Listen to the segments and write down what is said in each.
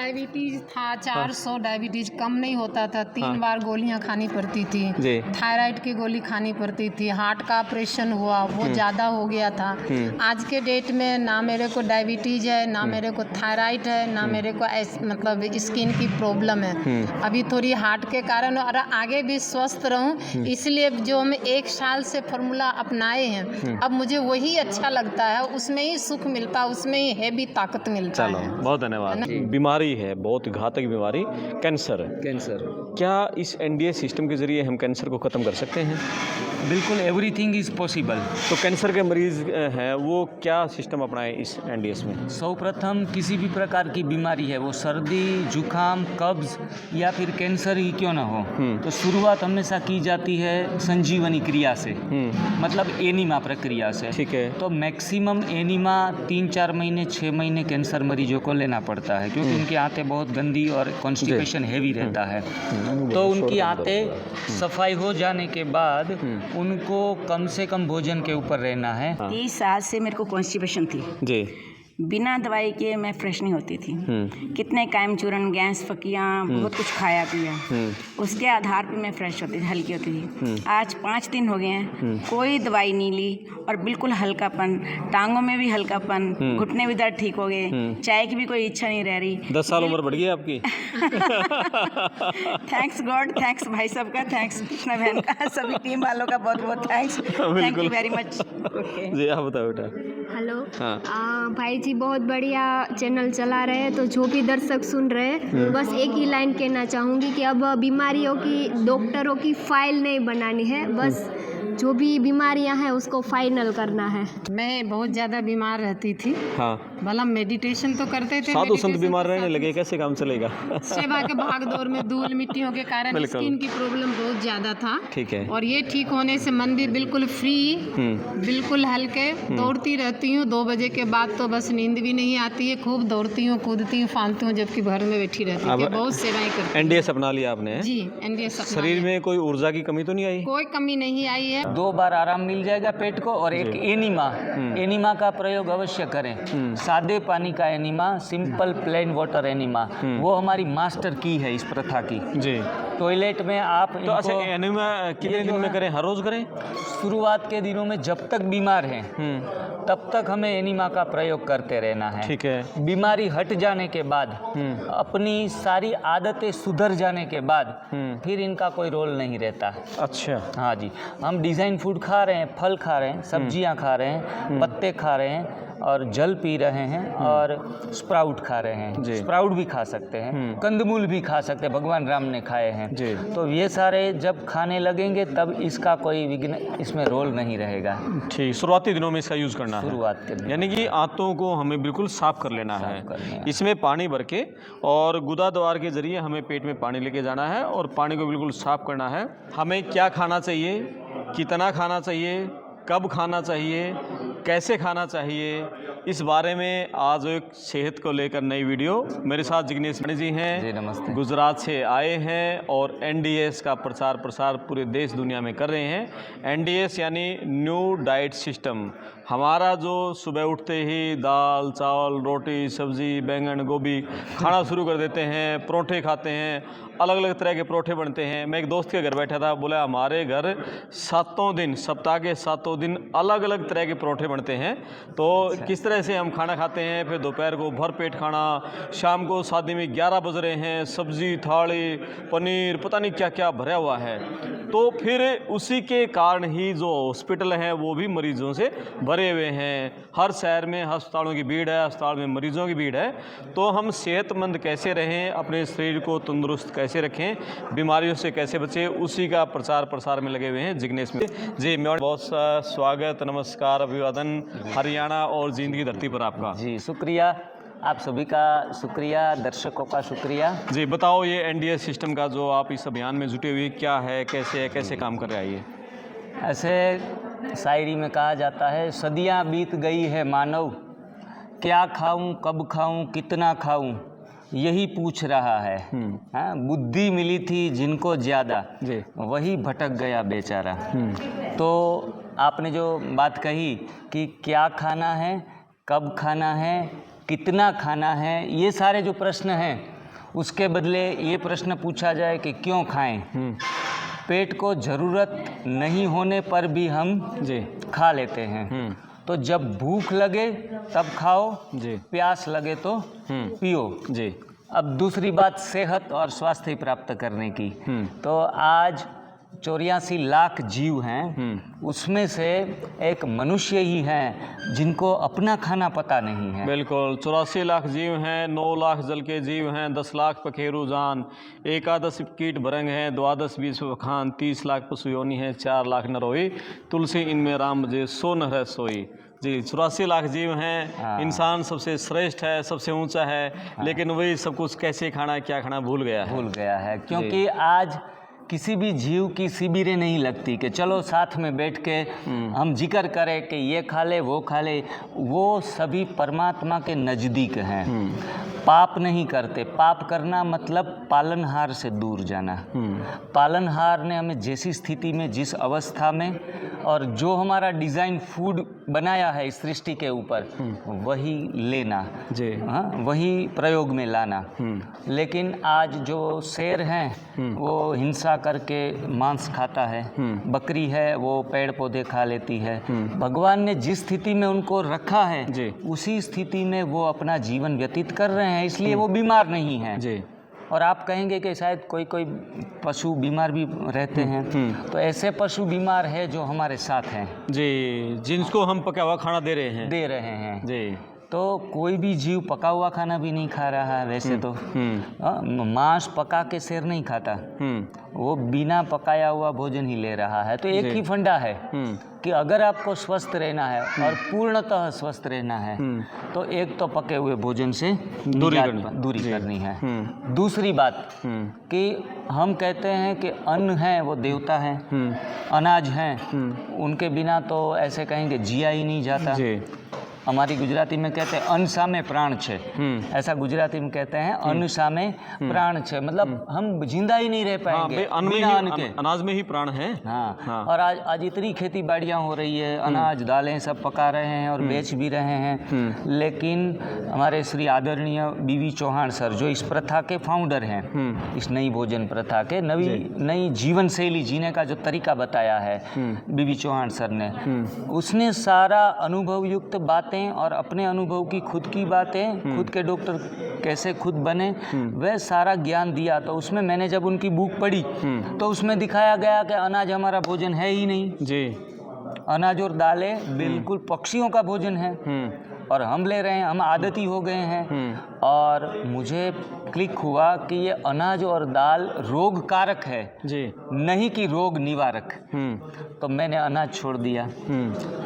Diabetes था 400 diabetes कम नहीं होता था, 3 बार गोलियां खानी पड़ती थी। थायराइड की गोली खानी पड़ती थी, हार्ट का ऑपरेशन हुआ, वो ज़्यादा हो गया था। आज के डेट में ना मेरे को डायबिटीज है, ना मेरे को थायराइड है, ना मेरे को मतलब स्किन की प्रॉब्लम है। अभी थोड़ी हार्ट के कारण और आगे भी स्वस्थ रहूं, इसलिए जो हम 1 साल से फार्मूला अपनाए हैं, अब मुझे वही अच्छा लगता है, उसमें ही सुख मिलता है, उसमें ही हैवी ताकत मिलता है। चलो बहुत धन्यवाद। बीमारी है बहुत घातक बीमारी कैंसर। क्या इस एनडीए सिस्टम के जरिए हम कैंसर को ख़त्म कर सकते हैं? बिल्कुल, एवरीथिंग इज़ पॉसिबल। तो कैंसर के मरीज़ हैं वो क्या सिस्टम अपनाएं इस एनडीएस में? सर्वप्रथम किसी भी प्रकार की बीमारी है, वो सर्दी, जुकाम, कब्ज या फिर कैंसर ही क्यों ना हो, तो शुरुआत हमेशा की जाती है संजीवनी क्रिया से, मतलब एनीमा प्रक्रिया से। ठीक है। तो मैक्सिमम एनीमा 3-4 महीने 6 महीने कैंसर मरीजों को लेना पड़ता है, क्योंकि उनकी आंतें बहुत गंदी और कॉन्स्टिपेशन हैवी रहता है। तो उनकी आंतें सफाई हो जाने के बाद उनको कम से कम भोजन के ऊपर रहना है। 30 साल से मेरे को कॉन्स्टिपेशन थी जी। बिना दवाई के मैं फ्रेश नहीं होती थी। कितने कायम चूरन, गैस फकियाँ, बहुत कुछ खाया पिया, उसके आधार पे मैं फ्रेश होती थी, हल्की होती थी। आज 5 दिन हो गए हैं, कोई दवाई नहीं ली और बिल्कुल हल्कापन, टांगों में भी हल्कापन, घुटने भी दर्द ठीक हो गए, चाय की भी कोई इच्छा नहीं रह रही। 10 साल उम्र बढ़ गई आपकी। थैंक्स गॉड, थैंक्स भाई सबका, थैंक्स कृष्णा बहन का, सभी टीम वालों का बहुत बहुत thanks, thank you very much. जी आप बताओ बेटा। हेलो। हाँ। भाई जी बहुत बढ़िया चैनल चला रहे हैं, तो जो भी दर्शक सुन रहे हैं, बस एक ही लाइन कहना चाहूँगी कि अब बीमारियों की, डॉक्टरों की फाइल नहीं बनानी है, बस जो भी बीमारियां हैं उसको फाइनल करना है। मैं बहुत ज़्यादा बीमार रहती थी। हाँ। भला मेडिटेशन तो करते थे, साधु संत बीमार रहने लगे, कैसे काम चलेगा? सेवा के भाग दौड़ में धूल मिट्टियों के कारण स्किन की प्रॉब्लम बहुत ज़्यादा था। ठीक है। और ये ठीक होने से मन भी बिल्कुल फ्री, बिल्कुल हल्के, दौड़ती रहती हूँ। 2 बजे के बाद तो बस नींद भी नहीं आती है, खूब दौड़ती हूँ, कूदती हूँ, फांदती हूँ, जबकि घर में बैठी रहती हूँ। बहुत सेवाएं करती हूँ। एनडीएस अपना लिया आपने? जी, एनडीएस। शरीर में कोई ऊर्जा की कमी तो नहीं आई? कोई कमी नहीं आई है। 2 बार आराम मिल जाएगा पेट को। और एक एनीमा का प्रयोग अवश्य करें। सादे पानी का enema, simple plain water enema, वो हमारी मास्टर की है इस प्रथा की। जी। टॉयलेट में आप तो अच्छा, एनीमा कितने दिन में करें, हर रोज करें? शुरुआत के दिनों में जब तक बीमार हैं तब तक हमें एनीमा का प्रयोग करते रहना है। ठीक है। बीमारी हट जाने के बाद, अपनी सारी आदतें सुधर जाने के बाद फिर इनका कोई रोल नहीं रहता। अच्छा। हाँ जी, हम डिज़ाइन फूड खा रहे हैं, फल खा रहे हैं, सब्जियां खा रहे हैं, पत्ते खा रहे हैं और जल पी रहे हैं और स्प्राउट खा रहे हैं। स्प्राउट भी खा सकते हैं, कंदमूल भी खा सकते हैं, भगवान राम ने खाए हैं। तो ये सारे जब खाने लगेंगे तब इसका कोई विघ्न इसमें रोल नहीं रहेगा। ठीक, शुरुआती दिनों में इसका यूज़ करना है। शुरुआत के दिन, यानी कि आंतों को हमें बिल्कुल साफ कर लेना है, इसमें पानी भर के, और गुदा द्वार के जरिए हमें पेट में पानी लेके जाना है और पानी को बिल्कुल साफ करना है। हमें क्या खाना चाहिए, कितना खाना चाहिए, कब खाना चाहिए, कैसे खाना चाहिए, इस बारे में आज एक सेहत को लेकर नई वीडियो। मेरे साथ जिग्नेश जी हैं। जी नमस्ते। गुजरात से आए हैं और एनडीएस का प्रचार प्रसार पूरे देश दुनिया में कर रहे हैं। एनडीएस यानी न्यू डाइट सिस्टम। हमारा जो सुबह उठते ही दाल चावल रोटी सब्जी बैंगन गोभी खाना शुरू कर देते हैं, परोठे खाते हैं, अलग अलग तरह के परोठे बनते हैं। मैं एक दोस्त के घर बैठा था, बोला हमारे घर 7 दिन, सप्ताह के 7 दिन अलग अलग तरह के परोठे बनते हैं। तो किस तरह से हम खाना खाते हैं, फिर दोपहर को भर पेट खाना, शाम को शादी में 11 बज रहे हैं, सब्जी थाली पनीर पता नहीं क्या क्या भरा हुआ है। तो फिर उसी के कारण ही जो हॉस्पिटल हैं वो भी मरीजों से भरे हुए हैं। हर शहर में अस्पतालों की भीड़ है, अस्पताल में मरीजों की भीड़ है। तो हम सेहतमंद कैसे रहें, अपने शरीर को तंदुरुस्त कैसे रखें, बीमारियों से कैसे बचें, उसी का प्रचार प्रसार में लगे हुए हैं जिग्नेश में जी। मैं बहुत सा स्वागत, नमस्कार, अभिवादन हरियाणा और जिंदगी धरती पर आपका। जी शुक्रिया, आप सभी का शुक्रिया, दर्शकों का शुक्रिया। जी बताओ, ये एनडीएस सिस्टम का जो आप इस अभियान में जुटे हुए क्या है, कैसे काम कर रहा है ये? ऐसे शायरी में कहा जाता है, सदियां बीत गई है मानव, क्या खाऊं, कब खाऊं, कितना खाऊं, यही पूछ रहा है। हाँ, बुद्धि मिली थी जिनको ज़्यादा, वही भटक गया बेचारा। तो आपने जो बात कही कि क्या खाना है, कब खाना है, कितना खाना है, ये सारे जो प्रश्न हैं उसके बदले ये प्रश्न पूछा जाए कि क्यों खाएं। पेट को ज़रूरत नहीं होने पर भी हम जी खा लेते हैं। तो जब भूख लगे तब खाओ, जी प्यास लगे तो पियो। जी। अब दूसरी बात सेहत और स्वास्थ्य प्राप्त करने की, तो आज 84 लाख जीव हैं, उसमें से एक मनुष्य ही हैं जिनको अपना खाना पता नहीं है। बिल्कुल, 84 लाख जीव हैं, 9 लाख जल के जीव हैं, 10 लाख पखेरु जान, 11 कीट भरंग हैं, 12 बीस खान, 30 लाख पशु योनि हैं, 4 लाख नरोई, तुलसी इनमें राम जे सो नर सोई। जी, 84 लाख जीव हैं। इंसान सबसे श्रेष्ठ है, सबसे ऊंचा है, लेकिन वही सब कुछ कैसे खाना क्या खाना भूल गया है। क्योंकि आज किसी भी जीव की शिविरें नहीं लगती कि चलो साथ में बैठ के हम जिक्र करें कि ये खा ले वो खा ले। वो सभी परमात्मा के नज़दीक हैं, पाप नहीं करते। पाप करना मतलब पालनहार से दूर जाना। पालनहार ने हमें जैसी स्थिति में, जिस अवस्था में, और जो हमारा डिज़ाइन फूड बनाया है इस सृष्टि के ऊपर, वही लेना जी, हाँ, वही प्रयोग में लाना। लेकिन आज जो शेर हैं वो हिंसा करके मांस खाता है, बकरी है वो पेड़ पौधे खा लेती है। भगवान ने जिस स्थिति में उनको रखा है उसी स्थिति में वो अपना जीवन व्यतीत कर रहे हैं, इसलिए वो बीमार नहीं हैं जी। और आप कहेंगे कि शायद कोई कोई पशु बीमार भी रहते हैं, तो ऐसे पशु बीमार है जो हमारे साथ हैं जी, जिनको हम पका हुआ खाना दे रहे हैं जी। तो कोई भी जीव पका हुआ खाना भी नहीं खा रहा है वैसे तो। मांस पका के शेर नहीं खाता, वो बिना पकाया हुआ भोजन ही ले रहा है। तो एक ही फंडा है कि अगर आपको स्वस्थ रहना है और पूर्णतः स्वस्थ रहना है तो एक तो पके हुए भोजन से दूरी करनी है। दूसरी बात कि हम कहते हैं कि अन्न है वो देवता है, अनाज है, उनके बिना तो ऐसे कहेंगे जिया ही नहीं जाता। हमारी गुजराती में कहते हैं अन्न सामे प्राण छे, ऐसा गुजराती में कहते हैं अन्न सामे प्राण छे, मतलब हम जिंदा ही नहीं रह पाएंगे। अनाज में ही प्राण है। हाँ। और आज इतनी खेती बाड़ियाँ हो रही है, अनाज दालें सब पका रहे हैं और बेच भी रहे हैं, लेकिन हमारे श्री आदरणीय बीवी चौहान सर जो इस प्रथा के फाउंडर हैं, इस नई भोजन प्रथा के, नई जीवन शैली जीने का जो तरीका बताया है बीवी चौहान सर ने, उसने सारा अनुभव युक्त बातें और अपने अनुभव की खुद की बातें, खुद के डॉक्टर कैसे खुद बने, वह सारा ज्ञान दिया। तो उसमें मैंने जब उनकी बुक पढ़ी तो उसमें दिखाया गया कि अनाज हमारा भोजन है ही नहीं जी। अनाज और दालें बिल्कुल पक्षियों का भोजन है और हम ले रहे हैं, हम आदती हो गए हैं। और मुझे क्लिक हुआ कि ये अनाज और दाल रोग कारक है जी, नहीं कि रोग निवारक। तो मैंने अनाज छोड़ दिया।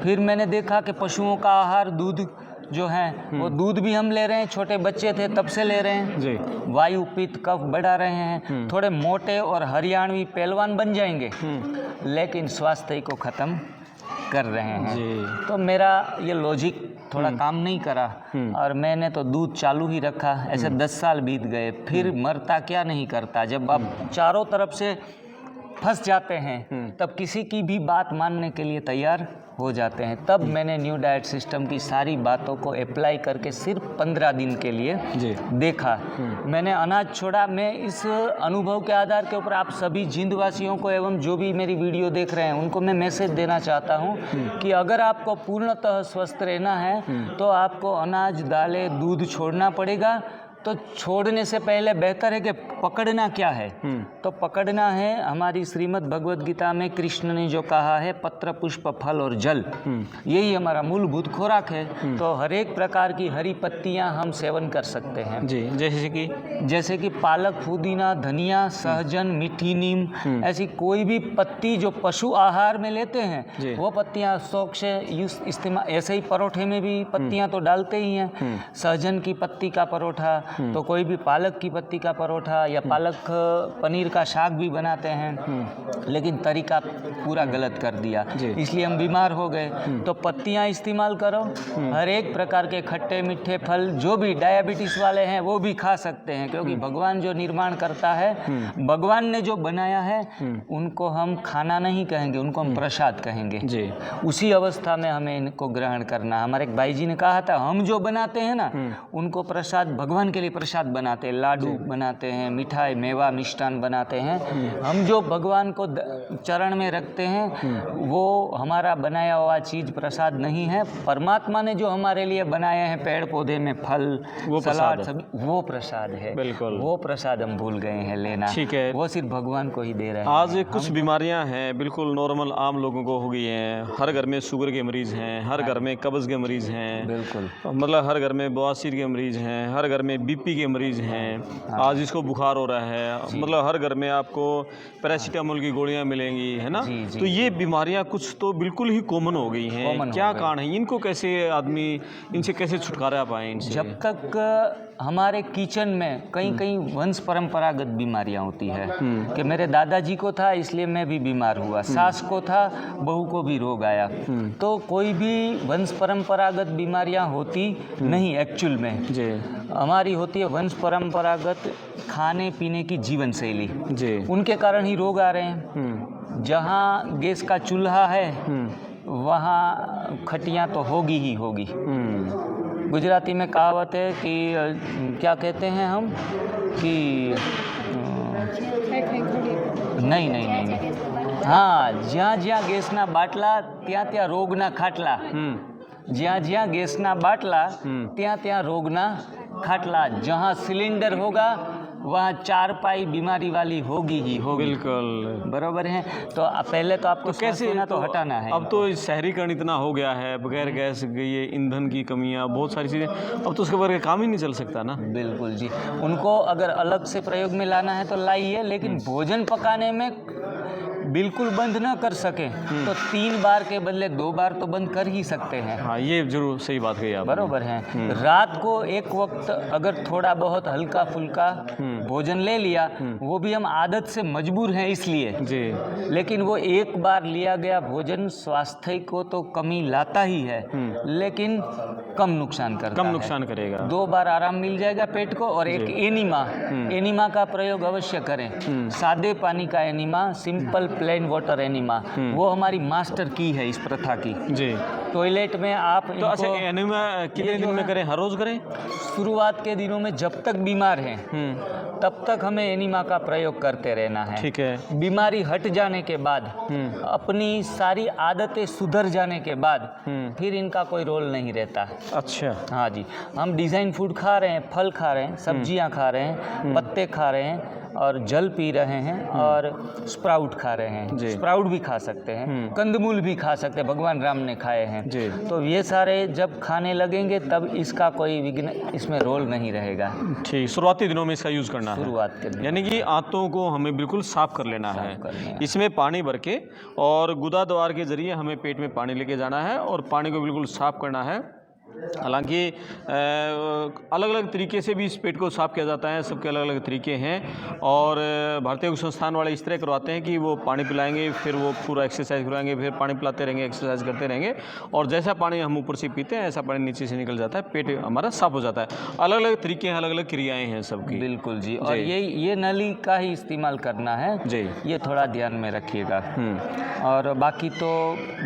फिर मैंने देखा कि पशुओं का आहार दूध जो है वो दूध भी हम ले रहे हैं, छोटे बच्चे थे तब से ले रहे हैं जी। वायु पित्त कफ बढ़ा रहे हैं, थोड़े मोटे और हरियाणवी पहलवान बन जाएंगे, लेकिन स्वास्थ्य को ख़त्म कर रहे हैं जी। तो मेरा ये लॉजिक थोड़ा काम नहीं करा और मैंने तो दूध चालू ही रखा। ऐसे 10 साल बीत गए। फिर मरता क्या नहीं करता, जब आप चारों तरफ से फंस जाते हैं तब किसी की भी बात मानने के लिए तैयार हो जाते हैं। तब मैंने न्यू डाइट सिस्टम की सारी बातों को अप्लाई करके सिर्फ 15 दिन के लिए देखा। मैंने अनाज छोड़ा। मैं इस अनुभव के आधार के ऊपर आप सभी जिंदवासियों को एवं जो भी मेरी वीडियो देख रहे हैं उनको मैं मैसेज देना चाहता हूं कि अगर आपको पूर्णतः स्वस्थ रहना है तो आपको अनाज दालें दूध छोड़ना पड़ेगा। तो छोड़ने से पहले बेहतर है कि पकड़ना क्या है। तो पकड़ना है हमारी श्रीमद् भगवद गीता में कृष्ण ने जो कहा है, पत्र पुष्प फल और जल, यही हमारा मूलभूत खुराक है। तो हर एक प्रकार की हरी पत्तियां हम सेवन कर सकते हैं जी, जैसे कि पालक, पुदीना, धनिया, सहजन, मीठी नीम, ऐसी कोई भी पत्ती जो पशु आहार में लेते हैं वो पत्तियां शौक से इस्तेमाल। ऐसे ही परोठे में भी पत्तियां तो डालते ही हैं। सहजन की पत्ती का परोठा, तो कोई भी पालक की पत्ती का परोठा या पालक पनीर का साग भी बनाते हैं, लेकिन तरीका पूरा गलत कर दिया, इसलिए हम बीमार हो गए। तो पत्तियां इस्तेमाल करो। हर एक प्रकार के खट्टे मीठे फल, जो भी डायबिटीज वाले हैं वो भी खा सकते हैं, क्योंकि भगवान जो निर्माण करता है, भगवान ने जो बनाया है, उनको हम खाना नहीं कहेंगे, उनको हम प्रसाद कहेंगे जी। उसी अवस्था में हमें इनको ग्रहण करना। हमारे एक भाई जी ने कहा था, हम जो बनाते हैं ना उनको प्रसाद भगवान के लिए प्रसाद बनाते हैं, लाडू बनाते हैं, मिठाई मेवा मिष्ठान बनाते हैं। हम जो भगवान को चरण में रखते हैं वो हमारा बनाया हुआ चीज़ प्रसाद नहीं है। परमात्मा ने जो हमारे लिए बनाए हैं पेड़ पौधे में फल, वो सलाद, प्रसाद सब वो प्रसाद है। बिल्कुल। वो प्रसाद हम भूल गए हैं लेना। ठीक है। वो सिर्फ भगवान को ही दे रहे हैं। आज कुछ बीमारियां हैं बिल्कुल नॉर्मल आम लोगों को हो गई हैं। हर घर में शुगर के मरीज़ हैं, हर घर में कब्ज़ के मरीज़ हैं, बिल्कुल। मतलब हर घर में बवासीर के मरीज़ हैं, हर घर में बीपी के मरीज़ हैं। आज इसको बुखार हो रहा है, मतलब हर घर में आपको पैरासीटामोल की गोलियां मिलेंगी, है ना। जी। तो ये बीमारियां कुछ तो बिल्कुल ही कॉमन हो गई हैं। क्या कारण है इनको, कैसे आदमी इनसे कैसे छुटकारा पाए इनसे? जब तक हमारे किचन में कहीं वंश परंपरागत बीमारियां होती है कि मेरे दादाजी को था इसलिए मैं भी बीमार हुआ, सास को था बहू को भी रोग आया, तो कोई भी वंश परंपरागत बीमारियां होती नहीं एक्चुअल में जी। हमारी होती है वंश परंपरागत खाने पीने की जीवन शैली जी। उनके कारण ही रोग आ रहे हैं। जहाँ गैस का चूल्हा है वहाँ खटियाँ तो होगी ही होगी। गुजराती में कहावत है कि क्या कहते हैं हम कि नहीं हाँ, જ્યાં જ્યાં ગેસના બાટલા ત્યાં ત્યાં રોગના ખાટલા, જ્યાં ગેસના બાટલા ત્યાં ત્યાં રોગના खाटला, जहाँ सिलेंडर होगा वहाँ चारपाई बीमारी वाली होगी ही होगी। बिल्कुल बराबर है। तो पहले तो आपको कैसे ना तो हटाना है। अब तो शहरीकरण इतना हो गया है, बगैर गैस ये ईंधन की कमियां, बहुत सारी चीज़ें, अब तो उसके बगैर काम ही नहीं चल सकता ना। बिल्कुल जी। उनको अगर अलग से प्रयोग में लाना है तो लाइए, लेकिन भोजन पकाने में बिल्कुल बंद ना कर सके तो 3 बार के बदले 2 बार तो बंद कर ही सकते हैं। हाँ, ये जरूर सही बात कही आप। बराबर है। रात को एक वक्त अगर थोड़ा बहुत हल्का फुल्का भोजन ले लिया, वो भी हम आदत से मजबूर हैं इसलिए जी, लेकिन वो एक बार लिया गया भोजन स्वास्थ्य को तो कमी लाता ही है, लेकिन कम नुकसान करता है। कम नुकसान करेगा। 2 बार आराम मिल जाएगा पेट को। और एक एनीमा का प्रयोग अवश्य करें। सादे पानी का enema, simple plain water enema, वो हमारी मास्टर की है इस प्रथा की। जी। टॉयलेट में आप तो अच्छा, एनीमा कितने दिन में करें? हर रोज करें? शुरुआत के दिनों में जब तक बीमार हैं तब तक हमें एनीमा का प्रयोग करते रहना है। ठीक है। बीमारी हट जाने के बाद, अपनी सारी आदतें सुधर जाने के बाद फिर इनका कोई रोल नहीं रहता। अच्छा। हाँ जी। हम डिज़ाइन फूड खा रहे हैं, फल खा रहे हैं, सब्जियां खा रहे हैं, पत्ते खा रहे हैं और जल पी रहे हैं और स्प्राउट खा रहे हैं। स्प्राउट भी खा सकते हैं, कंदमूल भी खा सकते हैं, भगवान राम ने खाए हैं। तो ये सारे जब खाने लगेंगे तब इसका कोई विघ्न इसमें रोल नहीं रहेगा। ठीक। शुरुआती दिनों में इसका यूज़ करना है। शुरुआत के दिन यानी कि आंतों को हमें बिल्कुल साफ कर लेना है। इसमें पानी भर के और गुदा द्वार के जरिए हमें पेट में पानी लेके जाना है और पानी को बिल्कुल साफ करना है। हालांकि अलग अलग तरीके से भी इस पेट को साफ़ किया जाता है, सबके अलग अलग तरीके हैं। और भारतीय योग संस्थान वाले इस तरह करवाते हैं कि वो पानी पिलाएंगे, फिर वो पूरा एक्सरसाइज करवाएंगे, फिर पानी पिलाते रहेंगे, एक्सरसाइज करते रहेंगे, और जैसा पानी हम ऊपर से पीते हैं ऐसा पानी नीचे से निकल जाता है, पेट हमारा साफ़ हो जाता है। अलग अलग तरीके हैं, अलग अलग क्रियाएँ हैं सबकी। बिल्कुल जी। और ये नली का ही इस्तेमाल करना है जी, ये थोड़ा ध्यान में रखिएगा। और बाकी तो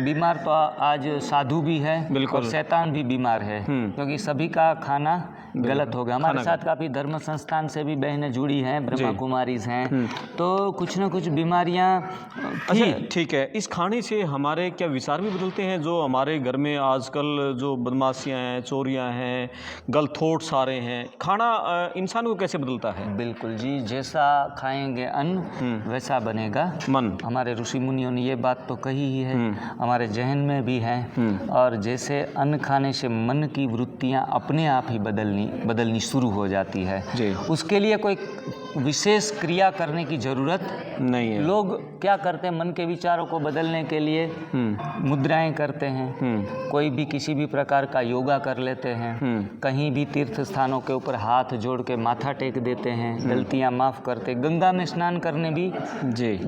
बीमार तो आज साधु भी है, बिल्कुल, और शैतान भी बीमार है, क्योंकि सभी का खाना गलत हो गया। हमारे साथ काफ़ी धर्म संस्थान से भी बहनें जुड़ी हैं, ब्रह्मा कुमारीज हैं, तो कुछ ना कुछ बीमारियां। अच्छा, ठीक है। इस खाने से हमारे क्या विचार भी बदलते हैं? जो हमारे घर में आजकल जो बदमाशियां हैं, चोरियां हैं, गलत थॉट्स आ रहे हैं, खाना इंसान को कैसे बदलता है? बिल्कुल जी। जैसा खाएंगे अन्न वैसा बनेगा मन। हमारे ऋषि मुनियों ने ये बात तो कही ही है, हमारे जहन में भी है। और जैसे अन्न खाने से मन की वृत्तियां अपने आप ही बदलनी शुरू हो जाती है जी। उसके लिए कोई विशेष क्रिया करने की ज़रूरत नहीं है। लोग क्या करते हैं, मन के विचारों को बदलने के लिए मुद्राएं करते हैं, कोई भी किसी भी प्रकार का योगा कर लेते हैं, कहीं भी तीर्थ स्थानों के ऊपर हाथ जोड़ के माथा टेक देते हैं, गलतियां माफ़ करते, गंगा में स्नान करने भी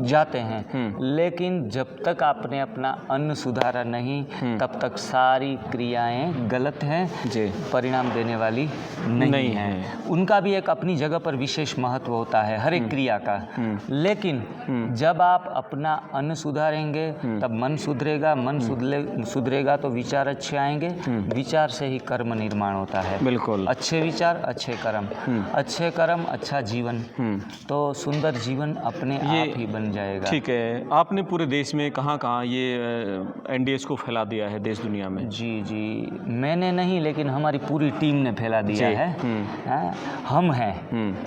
जाते हैं। लेकिन जब तक आपने अपना अन्न सुधारा नहीं तब तक सारी क्रियाएं गलत हैं, परिणाम देने वाली नहीं है। उनका भी एक अपनी जगह पर विशेष महत्व महत्व होता है हर एक क्रिया का। लेकिन जब आप अपना अन्न सुधारेंगे तब मन सुधरेगा, मन सुधरेगा तो विचार अच्छे आएंगे, विचार से ही कर्म निर्माण होता है। बिल्कुल। अच्छे विचार अच्छे कर्म, अच्छे कर्म अच्छा जीवन, तो सुंदर जीवन अपने आप ही बन जाएगा। ठीक है, आपने पूरे देश में कहाँ कहाँ ये एनडीएस को फैला दिया है देश दुनिया में? जी, मैंने नहीं लेकिन हमारी पूरी टीम ने फैला दिया है। हम हैं,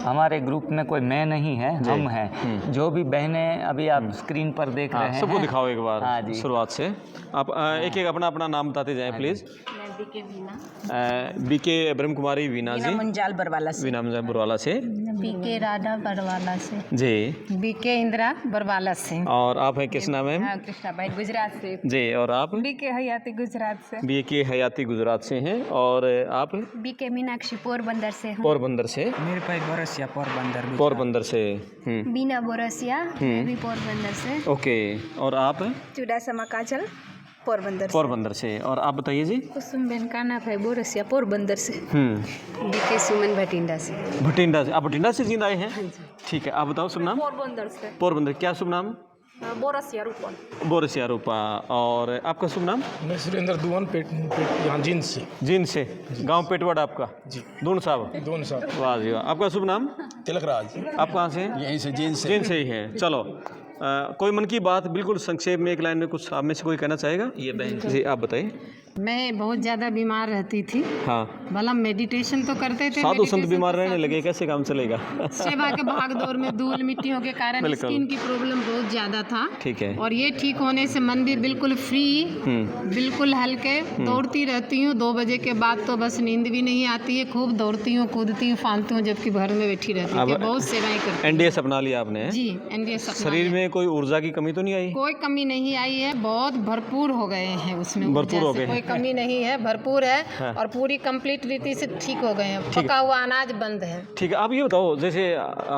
हमारे ग्रुप में कोई मैं नहीं है, हम हैं। जो भी बहनें अभी आप स्क्रीन पर देख रहे हैं, सबको दिखाओ एक बार। हाँ जी। शुरुआत से आप एक एक अपना नाम बताते जाएं प्लीज़। बीके ब्रह्म कुमारी वीना जी, मुंजाल बरवाला से। वीना मुंजाल बरवाला से। बीके राधा बरवाला से। जी। बीके इंदिरा बरवाला से। और आप हैं किस नाम है? कृष्णा भाई गुजरात से। जी। और आप? बीके हयाती गुजरात से। बीके हयाती गुजरात से हैं। और आप? बीके मीनाक्षी पोरबंदर से हूँ। पोरबंदर से। मेरे भाई बोरसिया पोरबंदर। पोरबंदर से। बीना बोरसिया भी पोरबंदर से। ओके। और आप? चुडासमा काजल पोरबंदर पोरबंदर से। और आप बताइए जी? कुसुम बेन काना भाई बोरसिया पोरबंदर से। बीके सुमन भटिंडा से। भटिंडा से। आप भटिंडा से जींद आए हैं? ठीक है, आप बताओ शुभ नाम? पोरबंदर से। पोरबंदर। क्या शुभ नाम? बोरसिया रूपा। बोरसिया रूपा। और आपका शुभ नाम? मैं सुरेंद्र दुवन पेट यहाँ जींद से। जींद से। गांव पेटवाड़ आपका? जी। दून साहब। दोनों साहब। वाह जी वाह। आपका शुभ नाम? तिलकराज। आप कहाँ से? यहीं से जींद से। जींद से ही है। चलो, कोई मन की बात बिल्कुल संक्षेप में एक लाइन में कुछ आप में से कोई कहना चाहेगा? ये बहन जी, आप बताइए। मैं बहुत ज़्यादा बीमार रहती थी। हाँ। भला मेडिटेशन तो करते थे। साधु संत meditation बीमार तो रहने सब- लगे, कैसे काम चलेगा? सेवा के भाग दौड़ में धूल मिट्टियों के कारण बिल्कुल। स्किन की प्रॉब्लम बहुत ज़्यादा था। ठीक है। और ये ठीक होने से मन भी बिल्कुल फ्री, बिल्कुल हल्के। दौड़ती रहती हूँ 2 बजे के बाद तो बस नींद भी नहीं आती है। खूब दौड़ती हूँ, कूदती हूँ, फालती हूँ, जबकि घर में बैठी रहती अब हूँ। बहुत सेवाएं करती एनडीएस अपना लिया आपने? हूँ। जी, एनडीएस शरीर में कोई ऊर्जा की कमी तो नहीं आई? कोई कमी नहीं आई है। बहुत भरपूर हो गए हैं उसमें। भरपूर ऊर्जा हो से गए कोई हैं। कमी नहीं है, भरपूर है। और पूरी कंप्लीट रीति से ठीक हो गए हैं। पका हुआ अनाज बंद है। ठीक है, आप ये बताओ, जैसे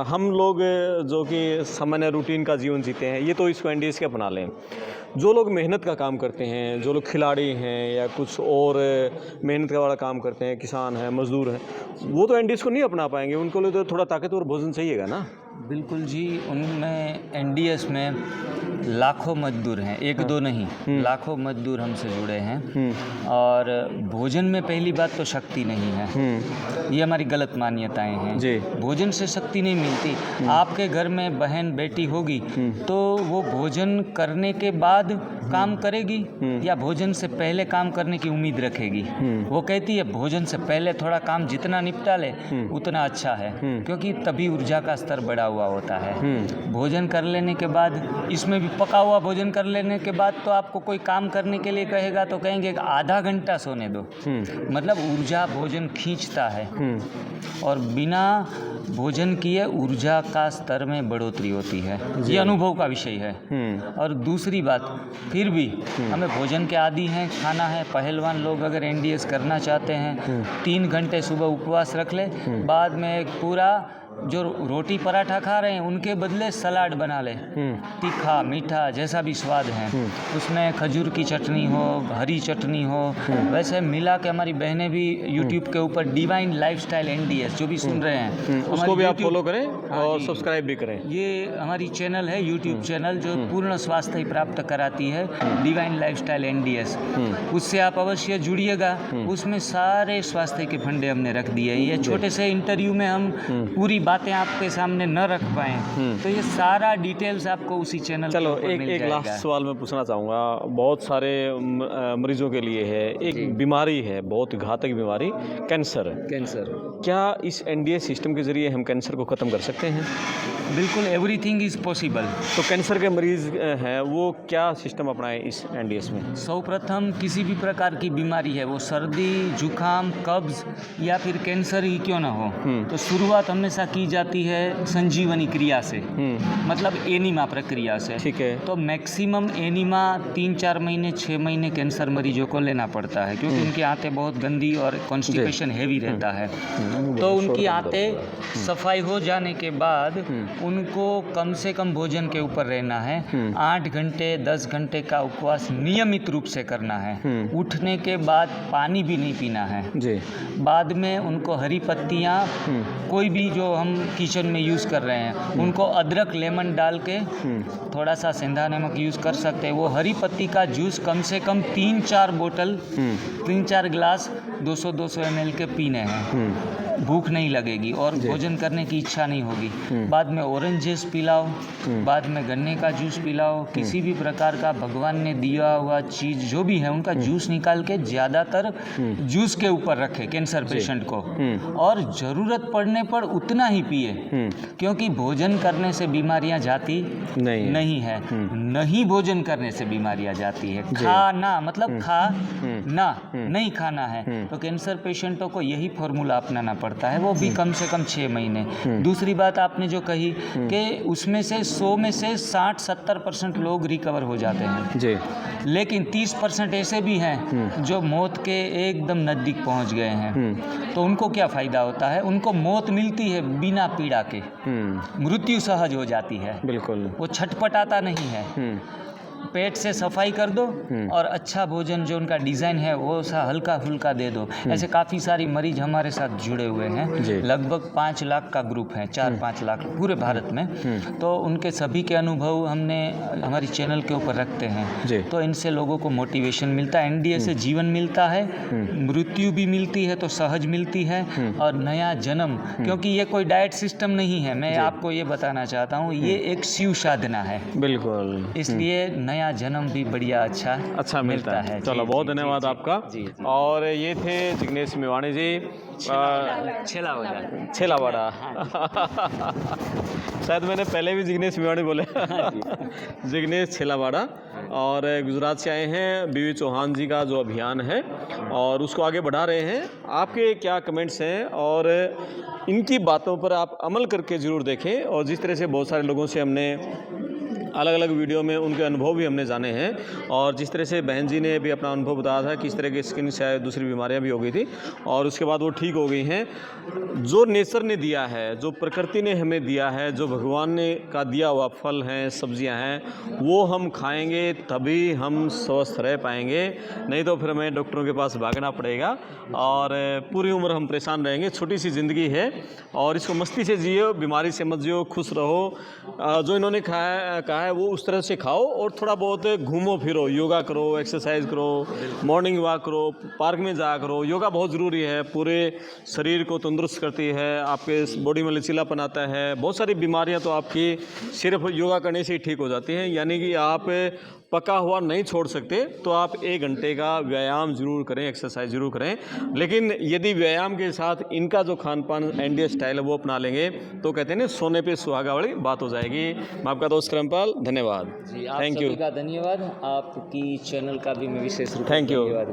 हम लोग जो कि सामान्य रूटीन का जीवन जीते हैं, ये तो इसको एनडीएस के अपना लें। जो लोग मेहनत का काम करते हैं, जो लोग खिलाड़ी हैं या कुछ और मेहनत का वाला काम करते हैं, किसान हैं, मजदूर हैं, वो तो एनडीएस को नहीं अपना पाएंगे। उनको लिए तो थोड़ा ताकतवर भोजन चाहिएगा ना? बिल्कुल जी। उनमें एनडीएस में लाखों मजदूर हैं, एक दो नहीं, लाखों मजदूर हमसे जुड़े हैं। और भोजन में पहली बात तो शक्ति नहीं है, ये हमारी गलत मान्यताएं हैं जी। भोजन से शक्ति नहीं मिलती। आपके घर में बहन बेटी होगी तो वो भोजन करने के बाद काम करेगी या भोजन से पहले काम करने की उम्मीद रखेगी? वो कहती है भोजन से पहले थोड़ा काम जितना निपटा ले उतना अच्छा है, क्योंकि तभी ऊर्जा का स्तर बढ़ा हुआ होता है। भोजन कर लेने के बाद, इसमें भी पका हुआ भोजन कर लेने के बाद तो आपको कोई काम करने के लिए कहेगा तो कहेंगे आधा घंटा सोने दो। मतलब ऊर्जा भोजन खींचता है और बिना भोजन किए ऊर्जा का स्तर में बढ़ोतरी होती है। ये अनुभव का विषय है। और दूसरी बात, फिर भी हमें भोजन के आदी हैं, खाना है। पहलवान लोग अगर एनडीएस करना चाहते हैं 3 घंटे सुबह उपवास रख ले, बाद में एक पूरा जो रोटी पराठा खा रहे हैं उनके बदले सलाद बना ले, तीखा मीठा जैसा भी स्वाद है, उसमें खजूर की चटनी हो, हरी चटनी हो, वैसे मिला के हमारी बहनें भी यूट्यूब के ऊपर डिवाइन लाइफस्टाइल एनडीएस जो भी सुन रहे हैं उसको भी आप फॉलो करें और सब्सक्राइब भी करें। ये हमारी चैनल है, यूट्यूब चैनल जो पूर्ण स्वास्थ्य प्राप्त कराती है, डिवाइन लाइफस्टाइल एनडीएस। उससे आप अवश्य जुड़िएगा। उसमें सारे स्वास्थ्य के फंडे हमने रख दिए हैं। ये छोटे से इंटरव्यू में हम पूरी बातें आपके सामने न रख पाए तो ये सारा डिटेल्स आपको उसी चैनल चलो पर मिल एक जाएगा। लास्ट सवाल मैं पूछना चाहूँगा। बहुत सारे मरीजों के लिए है एक बीमारी है, बहुत घातक बीमारी, कैंसर। क्या इस एनडीएस सिस्टम के जरिए हम कैंसर को ख़त्म कर सकते हैं? बिल्कुल, एवरीथिंग इज़ पॉसिबल। तो कैंसर के मरीज हैं वो क्या सिस्टम अपनाएं इस एनडीएस में? सर्वप्रथम किसी भी प्रकार की बीमारी है, वो सर्दी, जुकाम, कब्ज या फिर कैंसर ही क्यों ना हो, तो शुरुआत हमेशा की जाती है संजीवनी क्रिया से, मतलब एनीमा प्रक्रिया से। ठीक है। तो मैक्सिमम एनीमा 3-4 महीने 6 महीने कैंसर मरीजों को लेना पड़ता है, क्योंकि उनकी आंतें बहुत गंदी और कॉन्स्टिपेशन हैवी रहता है। तो उनकी आंतें सफाई हो जाने के बाद उनको कम से कम भोजन के ऊपर रहना है। 8 घंटे 10 घंटे का उपवास नियमित रूप से करना है। उठने के बाद पानी भी नहीं पीना है। जी। बाद में उनको हरी पत्तियाँ, कोई भी जो हम किचन में यूज़ कर रहे हैं उनको अदरक लेमन डाल के थोड़ा सा सेंधा नमक यूज़ कर सकते हैं। वो हरी पत्ती का जूस कम से कम 3-4 बोतल 3-4 गिलास 200-200 ml के पीने हैं। भूख नहीं लगेगी और भोजन करने की इच्छा नहीं होगी। बाद में ऑरेंज जूस पिलाओ, बाद में गन्ने का जूस पिलाओ, किसी भी प्रकार का भगवान ने दिया हुआ चीज़ जो भी है उनका जूस निकाल के ज़्यादातर जूस के ऊपर रखे कैंसर पेशेंट को, और ज़रूरत पड़ने पर उतना ही पिए, क्योंकि भोजन करने से बीमारियां जाती नहीं है। नहीं भोजन करने से बीमारियां जाती है। खाना मतलब खा ना, नहीं खाना है। तो कैंसर पेशेंटों को यही फॉर्मूला अपनाना पड़ता है, वो भी कम से कम 6 महीने। दूसरी बात आपने जो कही कि उसमें से 100 में से 60-70% लोग रिकवर हो जाते हैं जी, लेकिन 30% ऐसे भी हैं जो मौत के एकदम नज़दीक पहुंच गए हैं। तो उनको क्या फ़ायदा होता है? उनको मौत मिलती है बिना पीड़ा के, मृत्यु सहज हो जाती है, बिल्कुल, वो छटपटाता नहीं है। पेट से सफाई कर दो और अच्छा भोजन जो उनका डिज़ाइन है वो सा हल्का फुल्का दे दो। ऐसे काफ़ी सारी मरीज हमारे साथ जुड़े हुए हैं, लगभग 5 लाख का ग्रुप है, 4-5 लाख पूरे भारत में। तो उनके सभी के अनुभव हमने हमारी चैनल के ऊपर रखते हैं। तो इनसे लोगों को मोटिवेशन मिलता है, एनडीए से जीवन मिलता है, मृत्यु भी मिलती है तो सहज मिलती है, और नया जन्म, क्योंकि ये कोई डाइट सिस्टम नहीं है, मैं आपको ये बताना चाहता हूँ, ये एक शिव साधना है, बिल्कुल, इसलिए नया जन्म भी बढ़िया अच्छा मिलता है। चलो, बहुत धन्यवाद आपका। और ये थे जिग्नेश मेवाणी जी, छेलावाड़ा। शायद मैंने पहले भी जिग्नेश मेवाणी बोले। जिग्नेश छेलावाड़ा, और गुजरात से आए हैं। बीवी चौहान जी का जो अभियान है और उसको आगे बढ़ा रहे हैं। आपके क्या कमेंट्स हैं, और इनकी बातों पर आप अमल करके ज़रूर देखें। और जिस तरह से बहुत सारे लोगों से हमने अलग अलग वीडियो में उनके अनुभव भी हमने जाने हैं, और जिस तरह से बहन जी ने भी अपना अनुभव बताया था किस तरह की स्किन शायद दूसरी बीमारियां भी हो गई थी और उसके बाद वो ठीक हो गई हैं। जो नेचर ने दिया है, जो प्रकृति ने हमें दिया है, जो भगवान ने का दिया हुआ फल हैं, सब्जियां हैं, वो हम खाएंगे तभी हम स्वस्थ रह पाएंगे, नहीं तो फिर हमें डॉक्टरों के पास भागना पड़ेगा और पूरी उम्र हम परेशान रहेंगे। छोटी सी ज़िंदगी है और इसको मस्ती से जियो, बीमारी से मत जियो, खुश रहो। जो इन्होंने कहा है वो उस तरह से खाओ, और थोड़ा बहुत घूमो फिरो, योगा करो, एक्सरसाइज करो, मॉर्निंग वॉक करो, पार्क में जा करो। योगा बहुत ज़रूरी है, पूरे शरीर को तंदुरुस्त करती है, आपके बॉडी में लचीलापन आता है। बहुत सारी बीमारियां तो आपकी सिर्फ योगा करने से ही ठीक हो जाती हैं। यानी कि आप पका हुआ नहीं छोड़ सकते तो आप 1 घंटे का व्यायाम ज़रूर करें, एक्सरसाइज ज़रूर करें। लेकिन यदि व्यायाम के साथ इनका जो खान पान एनडीए स्टाइल है वो अपना लेंगे तो कहते हैं ना, सोने पे सुहागा वाली बात हो जाएगी। मैं आपका दोस्त करमपाल, धन्यवाद। थैंक यू का धन्यवाद, आपकी चैनल का भी मैं विशेष रूप से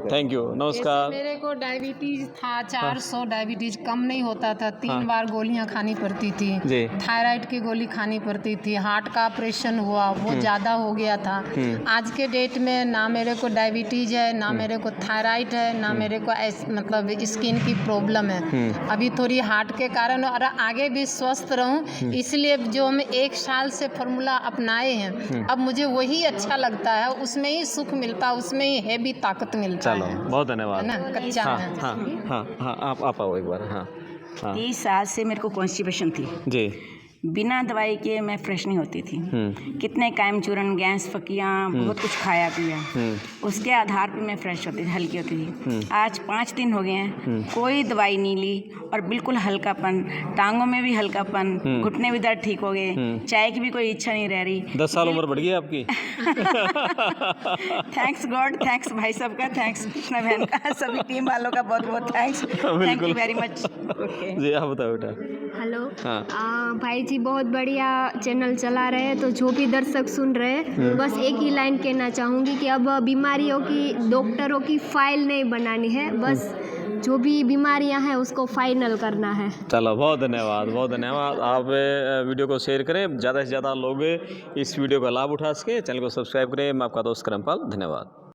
थैंक यू, नमस्कार। मेरे को डायबिटीज़ था, 400 डायबिटीज़ कम नहीं होता था, 3 बार गोलियां खानी पड़ती थी, थायराइड की गोली खानी पड़ती थी, हार्ट का ऑपरेशन हुआ, वो ज़्यादा हो गया था। आज के डेट में ना मेरे को डायबिटीज़ है, ना मेरे को थायराइड है, ना मेरे को मतलब स्किन की प्रॉब्लम है। अभी थोड़ी हार्ट के कारण, और आगे भी स्वस्थ रहूं, इसलिए जो हम 1 साल से फार्मूला अपनाए हैं, अब मुझे वही अच्छा लगता है, उसमें ही सुख मिलता है, उसमें ही हैवी ताकत मिलता है। चलो, बहुत धन्यवाद। है ना, कच्चा हाँ, आप आओ एक बार। हाँ, 30 साल से मेरे को कॉन्स्टिपेशन थी जी, बिना दवाई के मैं फ्रेश नहीं होती थी। कितने कायम चूरन, गैस फकियाँ, बहुत कुछ खाया पिया, उसके आधार पे मैं फ्रेश होती थी, हल्की होती थी। आज 5 दिन हो गए हैं, कोई दवाई नहीं ली, और बिल्कुल हल्कापन, टांगों में भी हल्कापन, घुटने भी दर्द ठीक हो गए, चाय की भी कोई इच्छा नहीं रह रही। 10 साल उम्र बढ़ गई आपकी। थैंक्स गॉड, थैंक्स भाई सबका, थैंक्स कृष्णा बहन का, सभी टीम वालों का बहुत बहुत thanks, thank you very much. जी, आप बताओ बेटा। हेलो। भाई जी बहुत बढ़िया चैनल चला रहे हैं, तो जो भी दर्शक सुन रहे हैं, बस एक ही लाइन कहना चाहूँगी कि अब बीमारियों की, डॉक्टरों की फाइल नहीं बनानी है, बस जो भी बीमारियां हैं उसको फाइनल करना है। चलो, बहुत धन्यवाद, बहुत धन्यवाद। आप वीडियो को शेयर करें, ज़्यादा से ज़्यादा लोग इस वीडियो का लाभ उठा सकें। चैनल को सब्सक्राइब करें। मैं आपका दोस्त करमपाल, धन्यवाद।